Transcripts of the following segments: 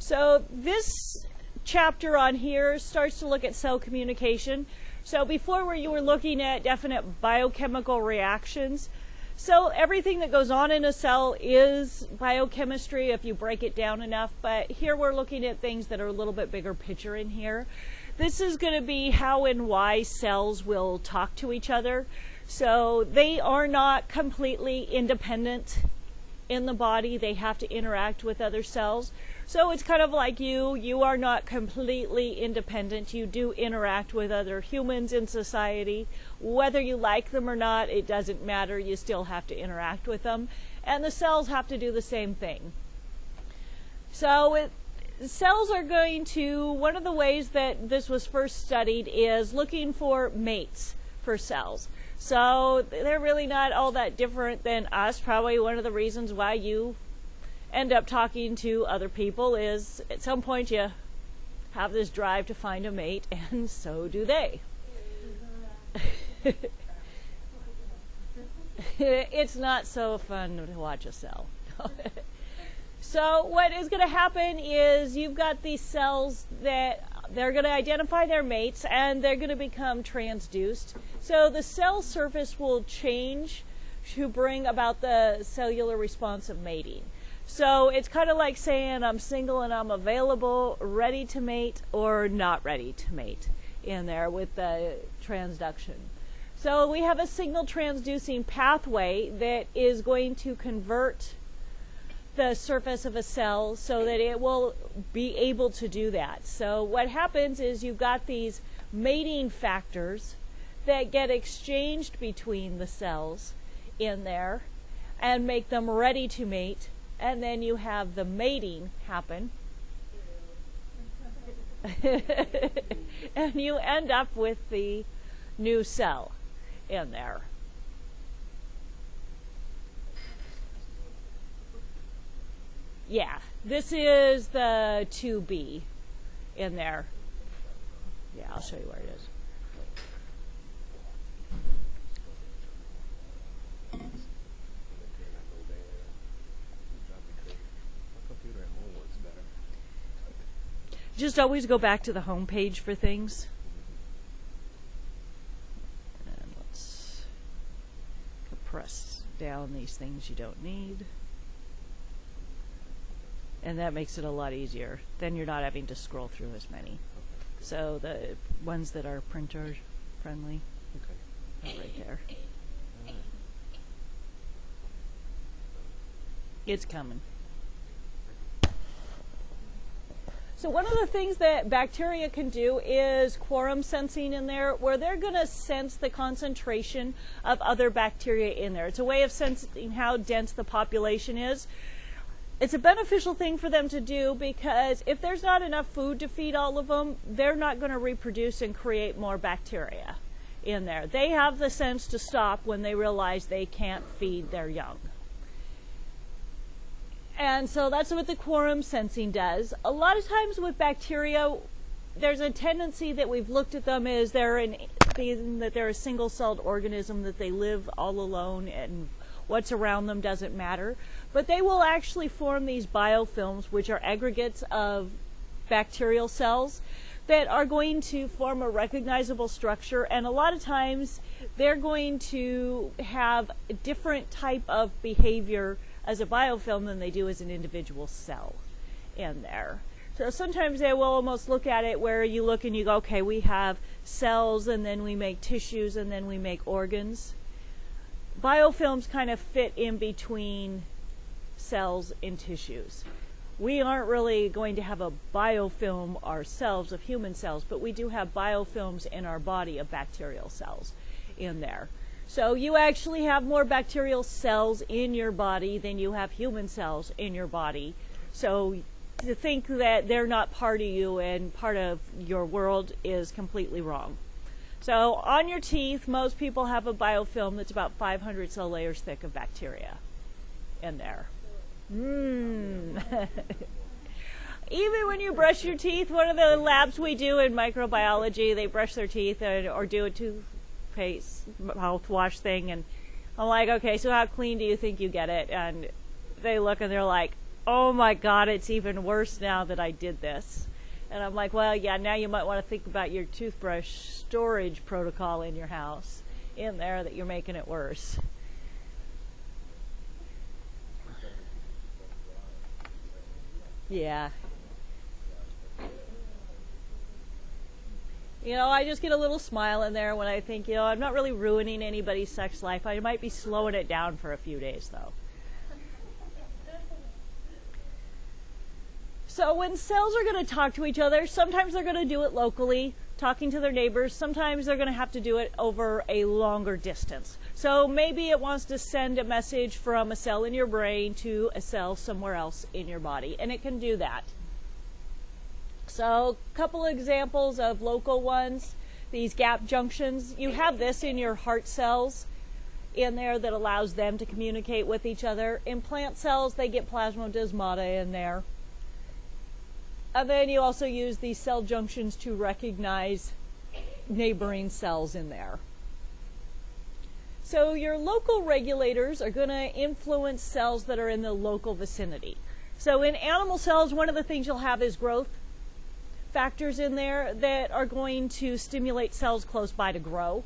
So this chapter on here starts to look at cell communication. So before where you were looking at definite biochemical reactions. So everything that goes on in a cell is biochemistry if you break it down enough, but here we're looking at things that are a little bit bigger picture in here. This is going to be how and why cells will talk to each other. So they are not completely independent in the body. They have to interact with other cells. So it's kind of like you are not completely independent. You do interact with other humans in society. Whether you like them or not, it doesn't matter. You still have to interact with them. And the cells have to do the same thing. So cells are going to, one of the ways that this was first studied is looking for mates for cells. So they're really not all that different than us. Probably one of the reasons why you end up talking to other people is at some point you have this drive to find a mate, and so do they. It's not so fun to watch a cell. So what is going to happen is you've got these cells that they're going to identify their mates and they're going to become transduced. So the cell surface will change to bring about the cellular response of mating. So it's kind of like saying I'm single and I'm available, ready to mate or not ready to mate in there with the transduction. So we have a signal transducing pathway that is going to convert the surface of a cell so that it will be able to do that. So what happens is you've got these mating factors that get exchanged between the cells in there and make them ready to mate, and then you have the mating happen. And you end up with the new cell in there. Yeah, this is the 2B in there. Yeah, I'll show you where it is. Just always go back to the home page for things. And let's compress down these things you don't need. And that makes it a lot easier. Then you're not having to scroll through as many. So the ones that are printer friendly, okay, right there. It's coming. So one of the things that bacteria can do is quorum sensing in there, where they're going to sense the concentration of other bacteria in there. It's a way of sensing how dense the population is. It's a beneficial thing for them to do because if there's not enough food to feed all of them, they're not going to reproduce and create more bacteria in there. They have the sense to stop when they realize they can't feed their young. And so that's what the quorum sensing does. A lot of times with bacteria, there's a tendency that we've looked at them as they're a single-celled organism, that they live all alone and what's around them doesn't matter. But they will actually form these biofilms, which are aggregates of bacterial cells that are going to form a recognizable structure. And a lot of times they're going to have a different type of behavior as a biofilm than they do as an individual cell in there. So sometimes they will almost look at it where you look and you go, okay, we have cells and then we make tissues and then we make organs. Biofilms kind of fit in between cells and tissues. We aren't really going to have a biofilm ourselves of human cells, but we do have biofilms in our body of bacterial cells in there. So you actually have more bacterial cells in your body than you have human cells in your body. So to think that they're not part of you and part of your world is completely wrong. So on your teeth, most people have a biofilm that's about 500 cell layers thick of bacteria in there. Even when you brush your teeth, one of the labs we do in microbiology, they brush their teeth or do a toothpaste mouthwash thing, and I'm like, okay, so how clean do you think you get it? And they look and they're like, oh my God, it's even worse now that I did this. And I'm like, well, yeah, now you might want to think about your toothbrush storage protocol in your house in there, that you're making it worse. Yeah. You know, I just get a little smile in there when I think, you know, I'm not really ruining anybody's sex life. I might be slowing it down for a few days, though. So when cells are going to talk to each other, sometimes they're going to do it locally, talking to their neighbors. Sometimes they're going to have to do it over a longer distance. So maybe it wants to send a message from a cell in your brain to a cell somewhere else in your body, and it can do that. So a couple of examples of local ones, these gap junctions. You have this in your heart cells in there that allows them to communicate with each other. In plant cells, they get plasmodesmata in there. And then you also use these cell junctions to recognize neighboring cells in there. So your local regulators are going to influence cells that are in the local vicinity. So in animal cells, one of the things you'll have is growth factors in there that are going to stimulate cells close by to grow.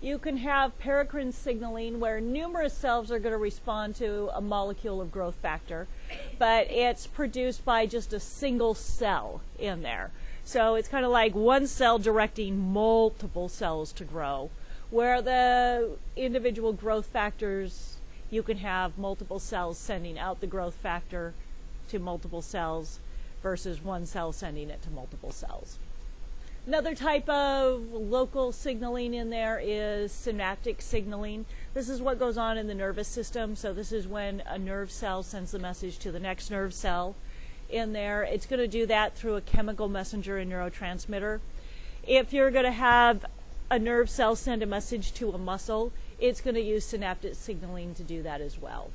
You can have paracrine signaling where numerous cells are going to respond to a molecule of growth factor, but it's produced by just a single cell in there. So it's kind of like one cell directing multiple cells to grow, where the individual growth factors, you can have multiple cells sending out the growth factor to multiple cells versus one cell sending it to multiple cells. Another type of local signaling in there is synaptic signaling. This is what goes on in the nervous system. So this is when a nerve cell sends the message to the next nerve cell in there. It's going to do that through a chemical messenger and neurotransmitter. If you're going to have a nerve cell send a message to a muscle, it's going to use synaptic signaling to do that as well.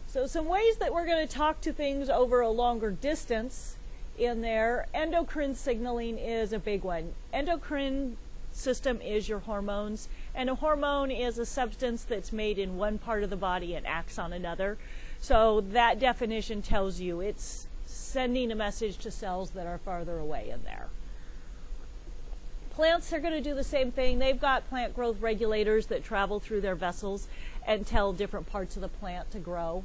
So some ways that we're going to talk to things over a longer distance in there, endocrine signaling is a big one. Endocrine system is your hormones, and a hormone is a substance that's made in one part of the body and acts on another. So that definition tells you it's sending a message to cells that are farther away in there. Plants are going to do the same thing. They've got plant growth regulators that travel through their vessels and tell different parts of the plant to grow.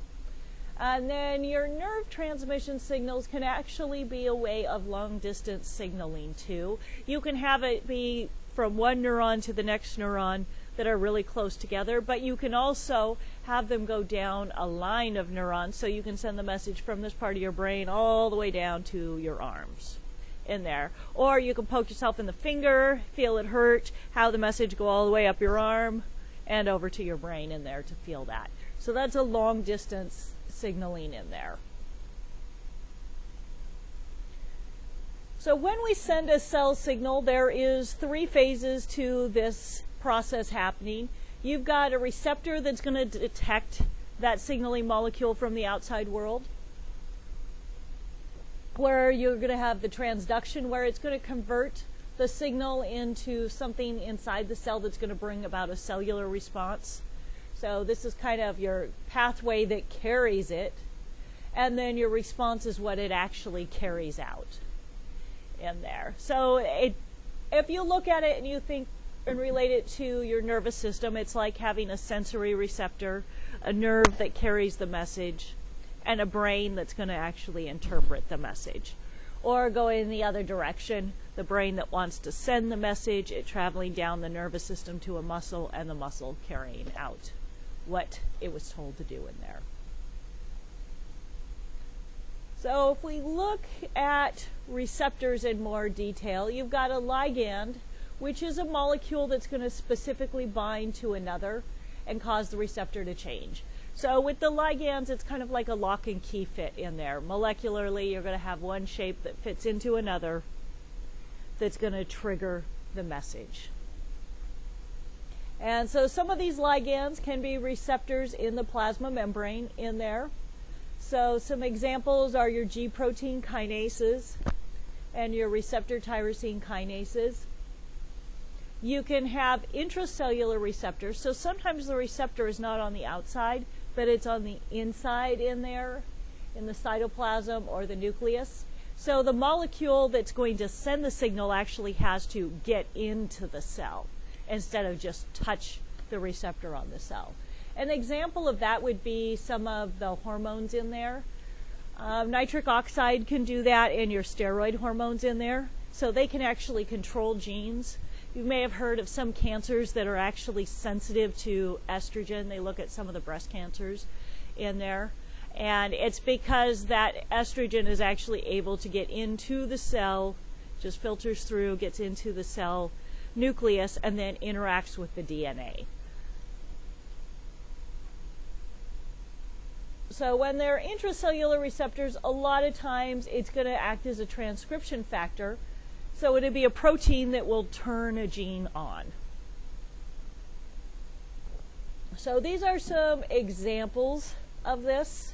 And then your nerve transmission signals can actually be a way of long distance signaling too. You can have it be from one neuron to the next neuron that are really close together, but you can also have them go down a line of neurons, so you can send the message from this part of your brain all the way down to your arms in there. Or you can poke yourself in the finger, feel it hurt, have the message go all the way up your arm and over to your brain in there to feel that. So that's a long distance signaling in there. So when we send a cell signal, there is 3 phases to this process happening. You've got a receptor that's going to detect that signaling molecule from the outside world, where you're going to have the transduction, where it's going to convert the signal into something inside the cell that's going to bring about a cellular response. So this is kind of your pathway that carries it, and then your response is what it actually carries out in there. So if you look at it and you think and relate it to your nervous system, it's like having a sensory receptor, a nerve that carries the message, and a brain that's going to actually interpret the message. Or going in the other direction, the brain that wants to send the message, it traveling down the nervous system to a muscle, and the muscle carrying out what it was told to do in there. So if we look at receptors in more detail, you've got a ligand, which is a molecule that's going to specifically bind to another and cause the receptor to change. So with the ligands, it's kind of like a lock and key fit in there. Molecularly, you're going to have one shape that fits into another that's going to trigger the message. And so some of these ligands can be receptors in the plasma membrane in there. So some examples are your G protein kinases and your receptor tyrosine kinases. You can have intracellular receptors. So sometimes the receptor is not on the outside, but it's on the inside in there, in the cytoplasm or the nucleus. So the molecule that's going to send the signal actually has to get into the cell instead of just touch the receptor on the cell. An example of that would be some of the hormones in there. Nitric oxide can do that, and your steroid hormones in there. So they can actually control genes. You may have heard of some cancers that are actually sensitive to estrogen. They look at some of the breast cancers in there. And it's because that estrogen is actually able to get into the cell, just filters through, gets into the cell nucleus, and then interacts with the DNA. So when they're intracellular receptors, a lot of times it's going to act as a transcription factor. So it'd be a protein that will turn a gene on. So these are some examples of this.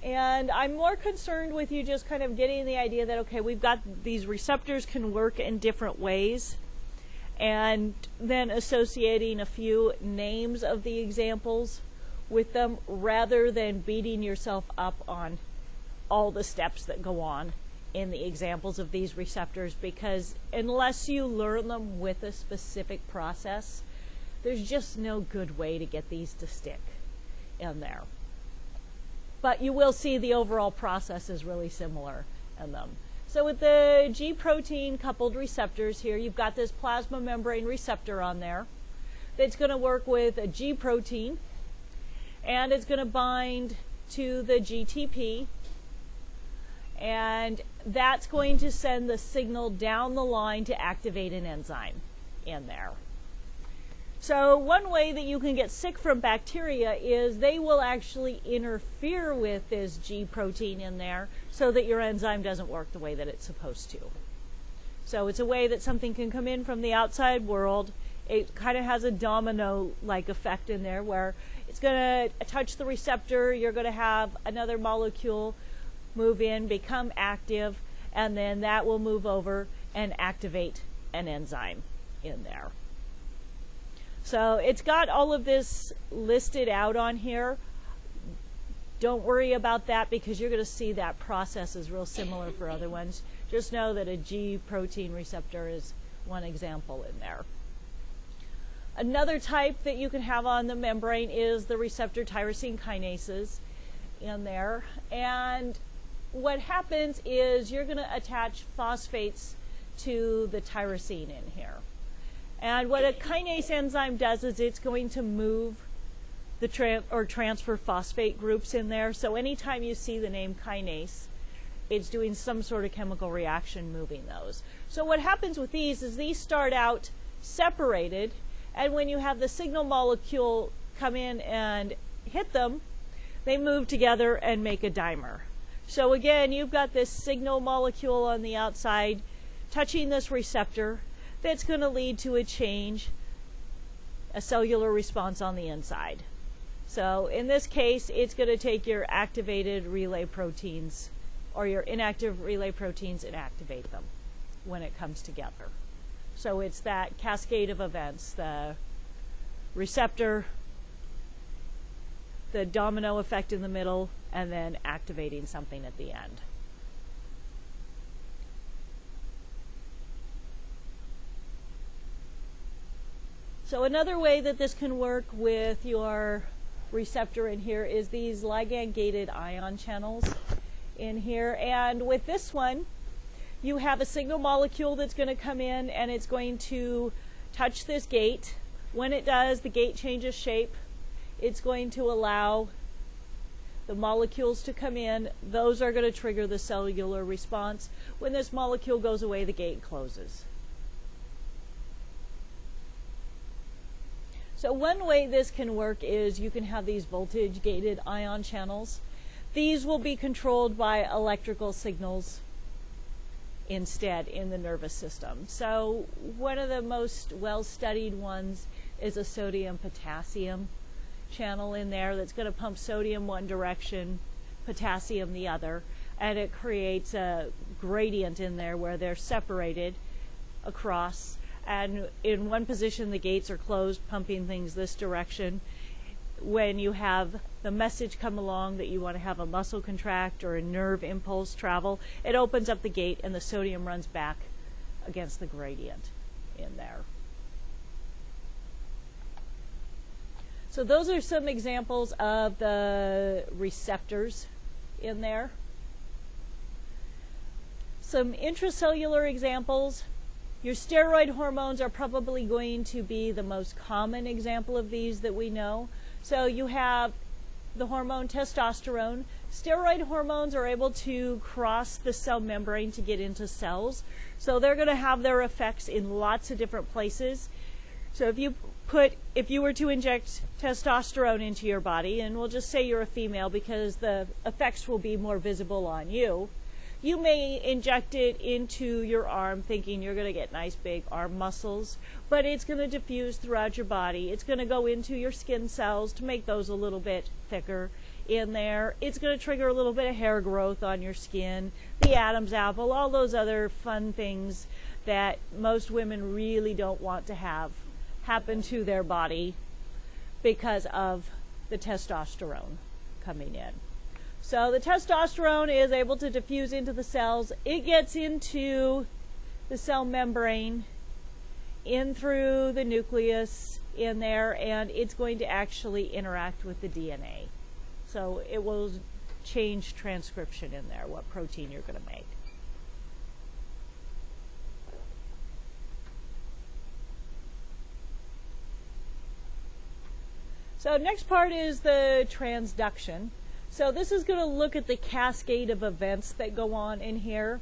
And I'm more concerned with you just kind of getting the idea that, okay, we've got these receptors can work in different ways, and then associating a few names of the examples with them rather than beating yourself up on all the steps that go on in the examples of these receptors, because unless you learn them with a specific process, there's just no good way to get these to stick in there. But you will see the overall process is really similar in them. So with the G protein coupled receptors here, you've got this plasma membrane receptor on there that's going to work with a G protein, and it's going to bind to the GTP, and that's going to send the signal down the line to activate an enzyme in there. So one way that you can get sick from bacteria is they will actually interfere with this G protein in there so that your enzyme doesn't work the way that it's supposed to. So it's a way that something can come in from the outside world. It kind of has a domino-like effect in there where it's going to touch the receptor, you're going to have another molecule move in, become active, and then that will move over and activate an enzyme in there. So it's got all of this listed out on here. Don't worry about that because you're going to see that process is real similar for other ones. Just know that a G protein receptor is one example in there. Another type that you can have on the membrane is the receptor tyrosine kinases in there. And what happens is you're going to attach phosphates to the tyrosine in here. And what a kinase enzyme does is it's going to move the transfer phosphate groups in there. So anytime you see the name kinase, it's doing some sort of chemical reaction moving those. So what happens with these is these start out separated, and when you have the signal molecule come in and hit them, they move together and make a dimer. So again, you've got this signal molecule on the outside touching this receptor. That's going to lead to a change, a cellular response on the inside. So in this case, it's going to take your activated relay proteins or your inactive relay proteins and activate them when it comes together. So it's that cascade of events, the receptor, the domino effect in the middle, and then activating something at the end. So another way that this can work with your receptor in here is these ligand-gated ion channels in here. And with this one, you have a signal molecule that's going to come in and it's going to touch this gate. When it does, the gate changes shape. It's going to allow the molecules to come in. Those are going to trigger the cellular response. When this molecule goes away, the gate closes. So one way this can work is you can have these voltage-gated ion channels. These will be controlled by electrical signals instead in the nervous system. So one of the most well-studied ones is a sodium-potassium channel in there that's going to pump sodium one direction, potassium the other, and it creates a gradient in there where they're separated across. And in one position, the gates are closed, pumping things this direction. when you have the message come along that you want to have a muscle contract or a nerve impulse travel, it opens up the gate and the sodium runs back against the gradient in there. So those are some examples of the receptors in there. Some intracellular examples. Your steroid hormones are probably going to be the most common example of these that we know. So you have the hormone testosterone. Steroid hormones are able to cross the cell membrane to get into cells. So they're going to have their effects in lots of different places. So if you were to inject testosterone into your body, and we'll just say you're a female because the effects will be more visible on you, you may inject it into your arm thinking you're going to get nice big arm muscles, but it's going to diffuse throughout your body. It's going to go into your skin cells to make those a little bit thicker in there. It's going to trigger a little bit of hair growth on your skin, the Adam's apple, all those other fun things that most women really don't want to have happen to their body because of the testosterone coming in. So the testosterone is able to diffuse into the cells. It gets into the cell membrane, in through the nucleus in there, and it's going to actually interact with the DNA. So it will change transcription in there, what protein you're going to make. So next part is the transduction. So this is going to look at the cascade of events that go on in here.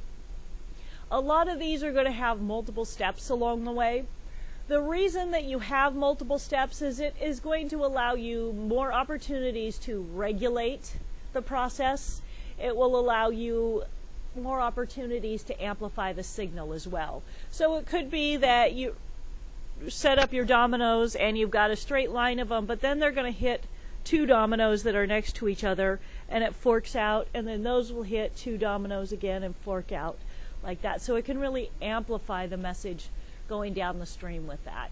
A lot of these are going to have multiple steps along the way. The reason that you have multiple steps is it is going to allow you more opportunities to regulate the process. It will allow you more opportunities to amplify the signal as well. So it could be that you set up your dominoes and you've got a straight line of them, but then they're going to hit two dominoes that are next to each other and it forks out, and then those will hit two dominoes again and fork out like that. So it can really amplify the message going down the stream with that.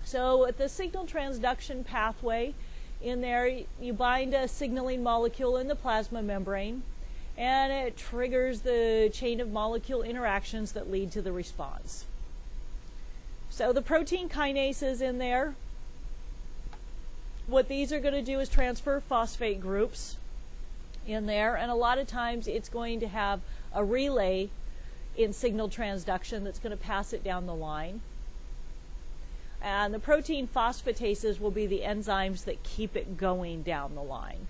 So at the signal transduction pathway in there, you bind a signaling molecule in the plasma membrane and it triggers the chain of molecule interactions that lead to the response. So the protein kinases in there, what these are going to do is transfer phosphate groups in there, and a lot of times it's going to have a relay in signal transduction that's going to pass it down the line. And the protein phosphatases will be the enzymes that keep it going down the line.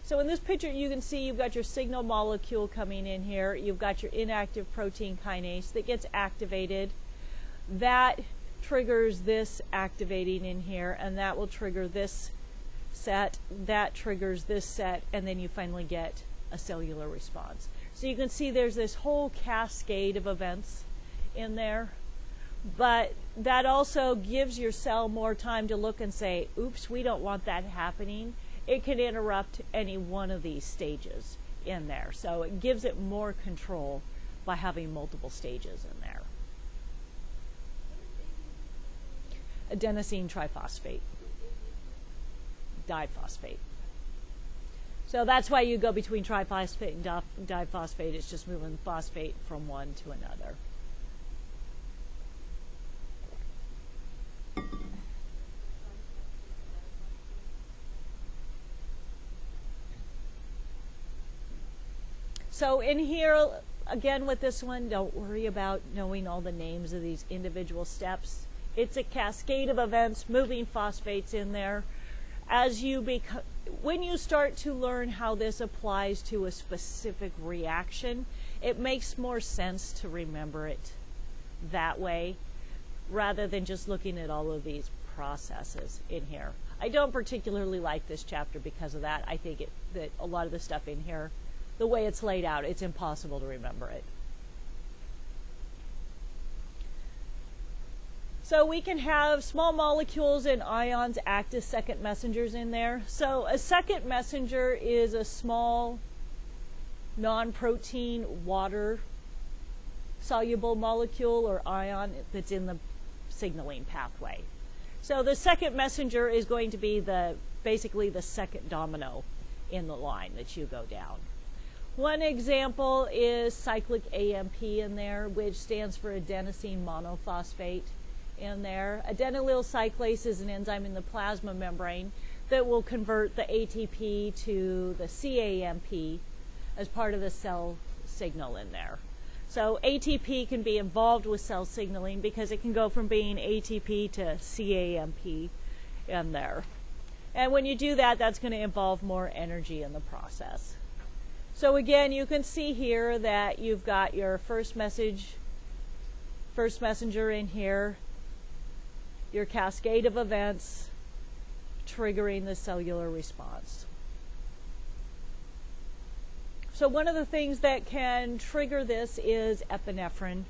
So in this picture you can see you've got your signal molecule coming in here, you've got your inactive protein kinase that gets activated. That triggers this activating in here, and that will trigger this set, that triggers this set, and then you finally get a cellular response. So you can see there's this whole cascade of events in there, but that also gives your cell more time to look and say, oops, we don't want that happening. It can interrupt any one of these stages in there. So it gives it more control by having multiple stages in there. Adenosine triphosphate, diphosphate. So that's why you go between triphosphate and diphosphate. It's just moving phosphate from one to another. So in here, again with this one, don't worry about knowing all the names of these individual steps. It's a cascade of events, moving phosphates in there. As you when you start to learn how this applies to a specific reaction, it makes more sense to remember it that way rather than just looking at all of these processes in here. I don't particularly like this chapter because of that. I think that a lot of the stuff in here, the way it's laid out, it's impossible to remember it. So we can have small molecules and ions act as second messengers in there. So a second messenger is a small non-protein water soluble molecule or ion that's in the signaling pathway. So the second messenger is going to be the basically the second domino in the line that you go down. One example is cyclic AMP in there, which stands for adenosine monophosphate in there. Adenylyl cyclase is an enzyme in the plasma membrane that will convert the ATP to the CAMP as part of the cell signal in there. So ATP can be involved with cell signaling because it can go from being ATP to CAMP in there. And when you do that, that's going to involve more energy in the process. So again, you can see here that you've got your first messenger in here, your cascade of events triggering the cellular response. So one of the things that can trigger this is epinephrine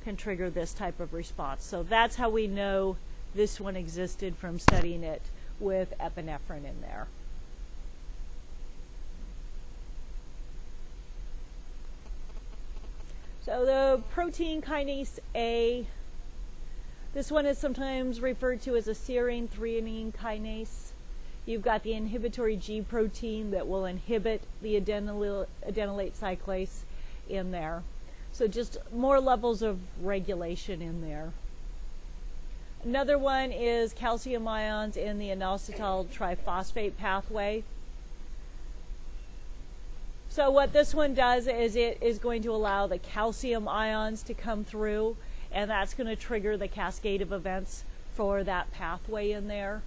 can trigger this type of response. So that's how we know this one existed from studying it with epinephrine in there. So the protein kinase A, this one is sometimes referred to as a serine threonine kinase. You've got the inhibitory G protein that will inhibit the adenylate cyclase in there. So just more levels of regulation in there. Another one is calcium ions in the inositol triphosphate pathway. So what this one does is it is going to allow the calcium ions to come through, and that's going to trigger the cascade of events for that pathway in there,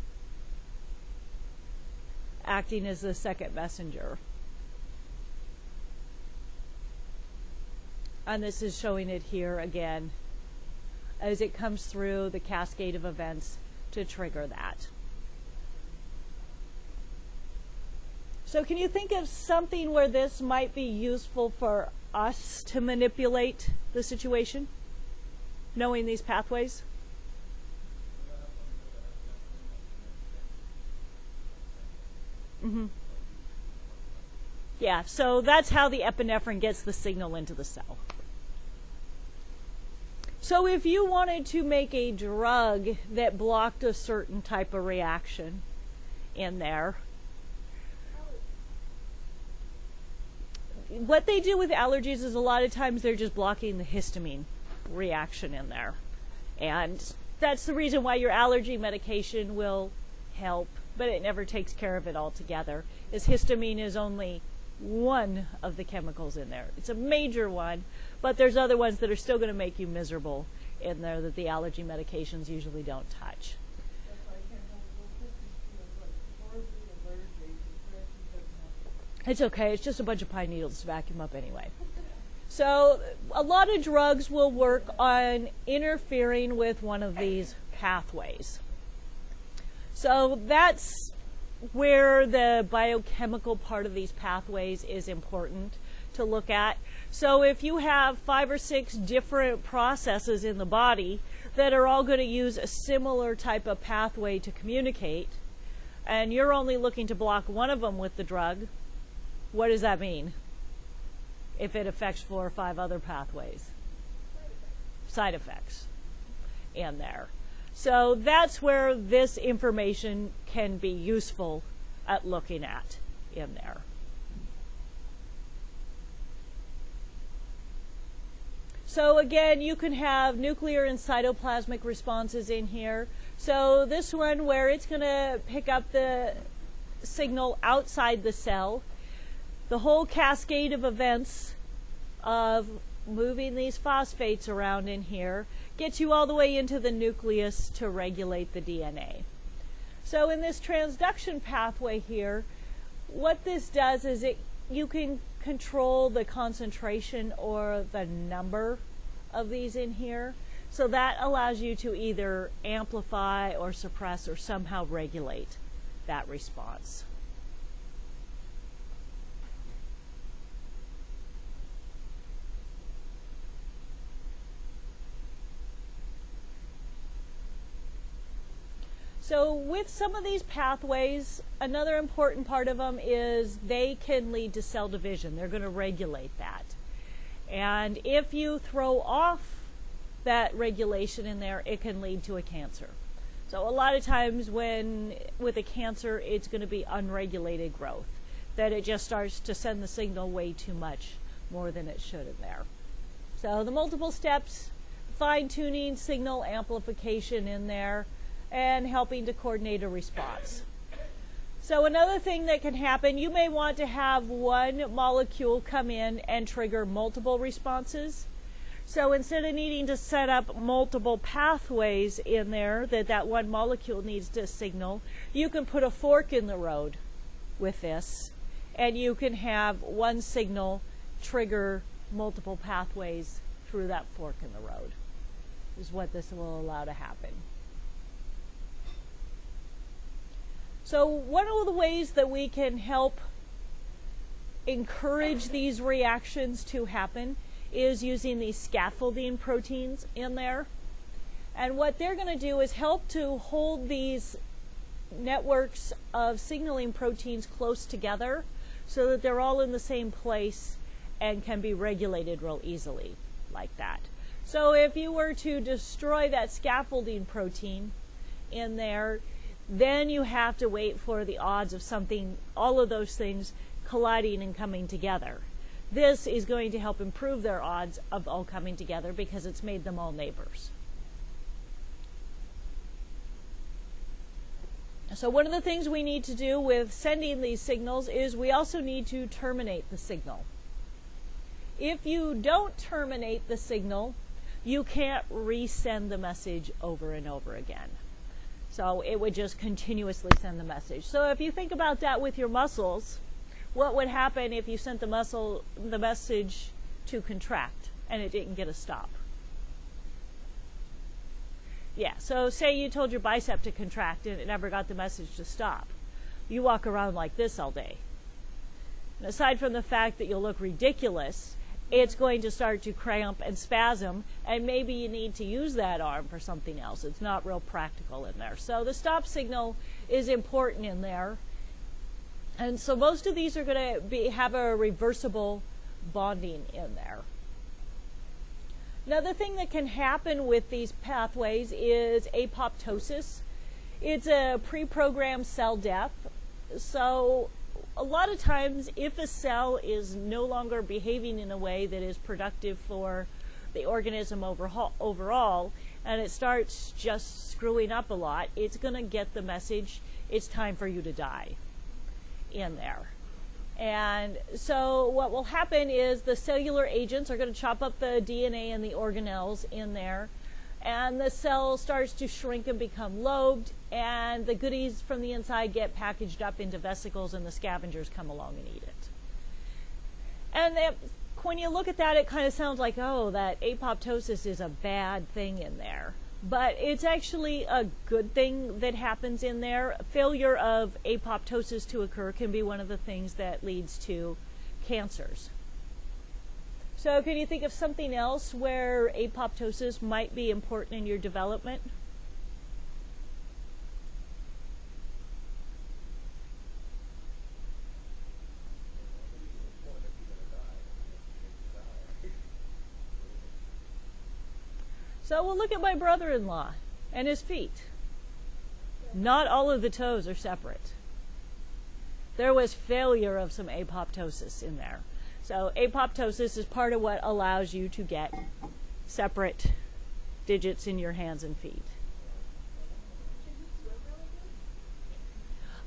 acting as the second messenger. And this is showing it here again as it comes through the cascade of events to trigger that. So can you think of something where this might be useful for us to manipulate the situation, knowing these pathways? Yeah, so that's how the epinephrine gets the signal into the cell. So if you wanted to make a drug that blocked a certain type of reaction in there, what they do with allergies is a lot of times they're just blocking the histamine reaction in there. And that's the reason why your allergy medication will help, but it never takes care of it altogether, is histamine is only one of the chemicals in there. It's a major one, but there's other ones that are still going to make you miserable in there that the allergy medications usually don't touch. It's okay, it's just a bunch of pine needles to vacuum up anyway. So a lot of drugs will work on interfering with one of these pathways. So that's where the biochemical part of these pathways is important to look at. So if you have 5 or 6 different processes in the body that are all going to use a similar type of pathway to communicate, and you're only looking to block one of them with the drug, what does that mean if it affects 4 or 5 other pathways? Side effects in there. So that's where this information can be useful at looking at in there. So again, you can have nuclear and cytoplasmic responses in here. So this one where it's going to pick up the signal outside the cell. The whole cascade of events of moving these phosphates around in here gets you all the way into the nucleus to regulate the DNA. So in this transduction pathway here, what this does is you can control the concentration or the number of these in here. So that allows you to either amplify or suppress or somehow regulate that response. So with some of these pathways, another important part of them is they can lead to cell division. They're going to regulate that. And if you throw off that regulation in there, it can lead to a cancer. So a lot of times with a cancer, it's going to be unregulated growth, that it just starts to send the signal way too much, more than it should in there. So the multiple steps, fine-tuning, signal amplification in there, and helping to coordinate a response. So another thing that can happen, you may want to have one molecule come in and trigger multiple responses. So instead of needing to set up multiple pathways in there that one molecule needs to signal, you can put a fork in the road with this, and you can have one signal trigger multiple pathways through that fork in the road, is what this will allow to happen. So one of the ways that we can help encourage these reactions to happen is using these scaffolding proteins in there. And what they're going to do is help to hold these networks of signaling proteins close together so that they're all in the same place and can be regulated real easily like that. So if you were to destroy that scaffolding protein in there, then you have to wait for the odds of something, all of those things colliding and coming together. This is going to help improve their odds of all coming together because it's made them all neighbors. So one of the things we need to do with sending these signals is we also need to terminate the signal. If you don't terminate the signal, you can't resend the message over and over again. So it would just continuously send the message. So if you think about that with your muscles, what would happen if you sent the message to contract and it didn't get a stop? Yeah, so say you told your bicep to contract and it never got the message to stop. You walk around like this all day. And aside from the fact that you'll look ridiculous, it's going to start to cramp and spasm, and maybe you need to use that arm for something else. It's not real practical in there. So the stop signal is important in there. And so most of these are going to have a reversible bonding in there. Another thing that can happen with these pathways is apoptosis. It's a pre-programmed cell death. So a lot of times if a cell is no longer behaving in a way that is productive for the organism overall, and it starts just screwing up a lot, it's going to get the message, it's time for you to die in there. And so what will happen is the cellular agents are going to chop up the DNA and the organelles in there, and the cell starts to shrink and become lobed, and the goodies from the inside get packaged up into vesicles, and the scavengers come along and eat it. And when you look at that, it kind of sounds like, oh, that apoptosis is a bad thing in there. But it's actually a good thing that happens in there. Failure of apoptosis to occur can be one of the things that leads to cancers. So can you think of something else where apoptosis might be important in your development? So we'll look at my brother-in-law and his feet. Not all of the toes are separate. There was failure of some apoptosis in there. So apoptosis is part of what allows you to get separate digits in your hands and feet.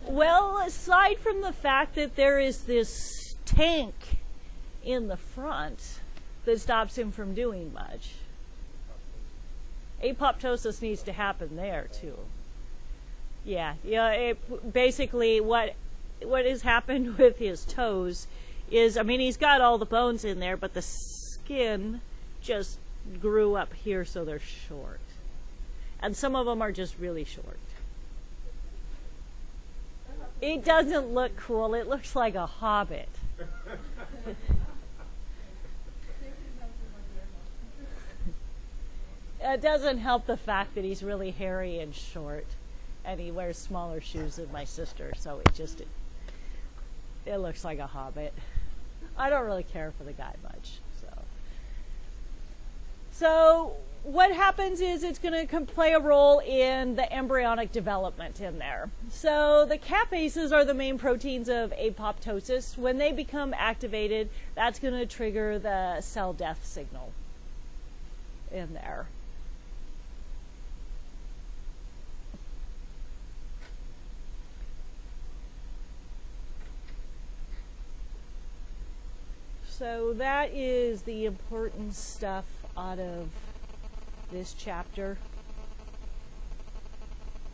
Well, aside from the fact that there is this tank in the front that stops him from doing much, apoptosis needs to happen there too. Yeah. Basically what has happened with his toes is, I mean, he's got all the bones in there, but the skin just grew up here, so they're short. And some of them are just really short. It doesn't look cool. It looks like a hobbit. It doesn't help the fact that he's really hairy and short, and he wears smaller shoes than my sister, so it looks like a hobbit. I don't really care for the guy much. So what happens is it's going to play a role in the embryonic development in there. So the capases are the main proteins of apoptosis. When they become activated, that's going to trigger the cell death signal in there. So that is the important stuff out of this chapter.